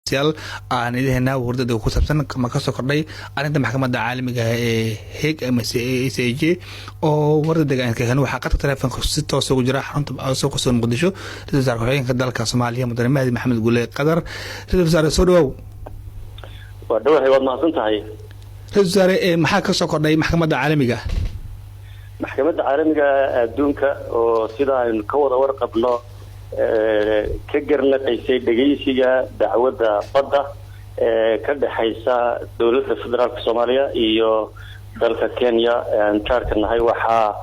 سيال أنا هنا ورد دو كتبتن كما كسر كردي أنا ده محكمة عالمي هيك MCAG أو ورد ده كانوا حققت تلفون خصوصي سوق جراح أنت أو سوق سون مقدشو تزار كلين كدال كصومالية مدرب مهدي محمد قولي قدر تزار سودو ودوه هي وضع صنتهاي تزار محاكمة كسر كردي محكمة عالمي محكمة عالمي دونك وسيدا الكورة ورقة بلا كجرنا قيسي دقيسية دعوة فضة كده حيسا دولة الفدرال في الصومالية إيو دولة كينيا انشارك النهاي وحا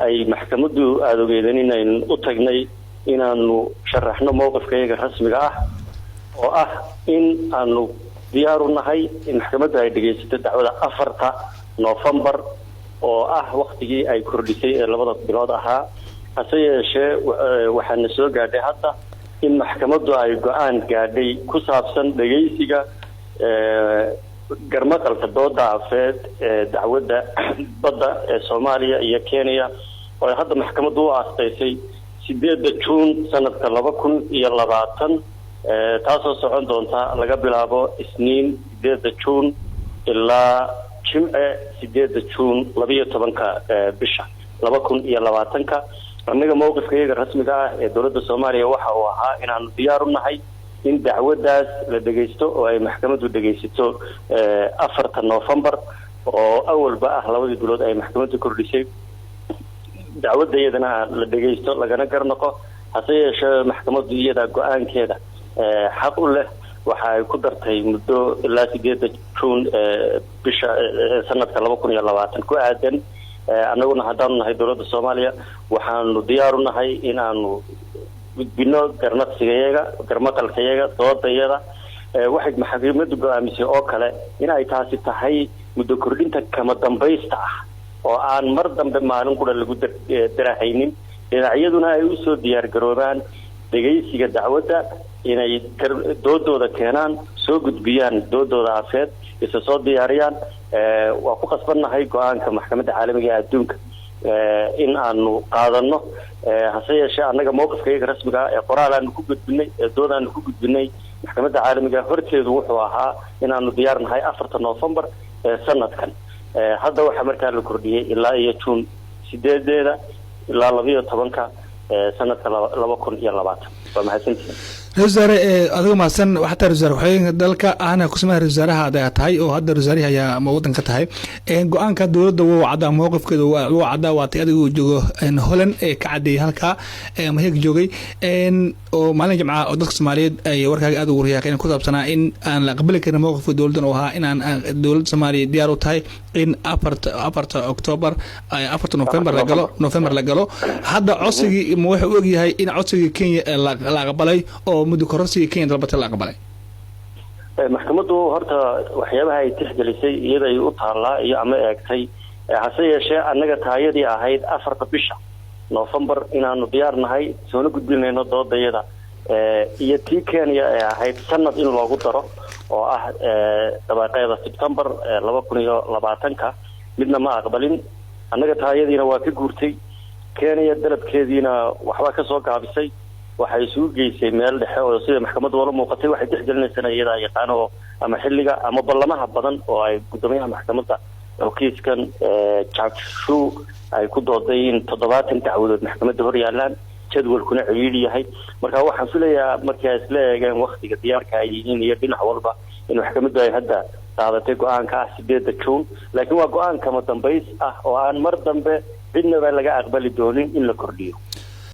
أي محكمة دو آدو قيدانين إن أطاقني إن أنو شرحنا موقف كيغا رسمي إن أنو ديارو النهاي إن محكمة هاي دقيسية دعوة أفرطة نوفمبر وقتي أي كردسي لبضة بلادها هسه شيء وحنا سو قاعد حتى إن محكمة أي قان قاعد كسابسن دقيسيجا قرمت الفضاء عفاد دعوة بدأ الصومالية هي كينيا وهذا محكمة دو عستيسي سيدة جون سنة كلابكون يلا بعتن تاسو سعون دونتا لقبل أبو سنين سيدة جون إلا جمعة سيدة جون لبيه طبعا بشة لبكون يلا بعتنك أنا موقف كيغا رسمي دولة الصومالية waxa uu ahaa inaan diyaar u nahay in dacwadaas la dhageysto oo ay maxkamaddu dhageysato 4 November oo awalba ah labadii bilood ay maxkamaddu kordhisay dacwadayadana la dhageysto lagana garnaqo hase yeeshee maxkamaddu iyada go'aankeeda xaq u leh waxa ay ku dartay muddo ilaa 8 June bisha sanadka 2020 ku aadan anaguna hadaan nahay dawladda Soomaaliya waxaanu diyaar u nahay in aanu gudbino garnaqsigeega garmaqalkeega doodayada waxay maxkamaddu go'aamisay oo kale in ay taasi tahay muddo kordhinta kama dambaysta ah oo aan mar dambe maalin qura lagu darahaynin dhinacyaduna ay u soo diyaar garoobaan dhageysiga dacwadda inay doodooda keenaan soo gudbiyaan doodooda afeed isa soo diyaariyaan waa ku qasbanahay go'aanka maxkamadda caalamiga ee adduunka in aanu qaadano hase yeeshee anaga mowqifkayga rasmiga ah ee qoraal aanu ku gudbinay doodaan ku gudbinay maxkamadda caalamiga horteedu wuxuu ahaa in aanu diyaar nahay 4 November sanadkan hadda waxa markaa la kordhiyay ilaa iyo June 8 ilaa 12 sanadka 2020 ومحسنتين رزارة أدو ما سن حتى رزارة وحين دلك أنا كسمة رزارة هذا تاي أو هذا رزارة هي موضوع كتاي جوان كدور دو عدا موقف كده وعدا واتي أدو جو إن هولن كعدي هلكا ما هيك جوجي إن ومالنا جماعة أدرك سماري يورك أدو وريا كأن كتب سنة إن أنا قبل كده موقف دولتنا وها إن أنا دولة سماري ديارو تاي إن أبرت أكتوبر أبرت نوفمبر لقالو هذا عصي موحوجي هاي إن عصي كين لقبلي أو مدو كرسي كين ضربت لقبلي محكمته هرتا waxyaabaha ay tixgelisay iyada ay u taala iyo ama eegtay hase yeeshee anaga taayadii ahayd 4 bisha November inaanu diyaar nahay soo gudbinayno doodayada iyo tii Kenya ay ahayd sanad in loogu daro oo ah dabaqeeda September 2020 midna ma aqbalin anaga taayadiina waa ka guurtay Kenya dalabkeediina waxba ka soo gaabisay waxay soo geysay meel dhexe oo sida maxkamaddu wala muuqatay waxay tixgelinaysaa iyada yaqaano ama xilliga ama ballamaha badan oo ay gudoomiyaha maxkamadda oo kiiskan Maxu ay ku doodayeen 70 dacwadood maxkamadda hor yaalaan jadwalkuna ciriiri yahay marka waxaan filayaa markay isla eegeen waqtiga diyaarka ay yihiin iyo dhinac walba in maxkamaddu ay hadda qaadatay go'aanka 8 June laakiin waa go'aan kama dambays ah oo aan mar dambe cidna laga aqbali doonin in la kordhiyo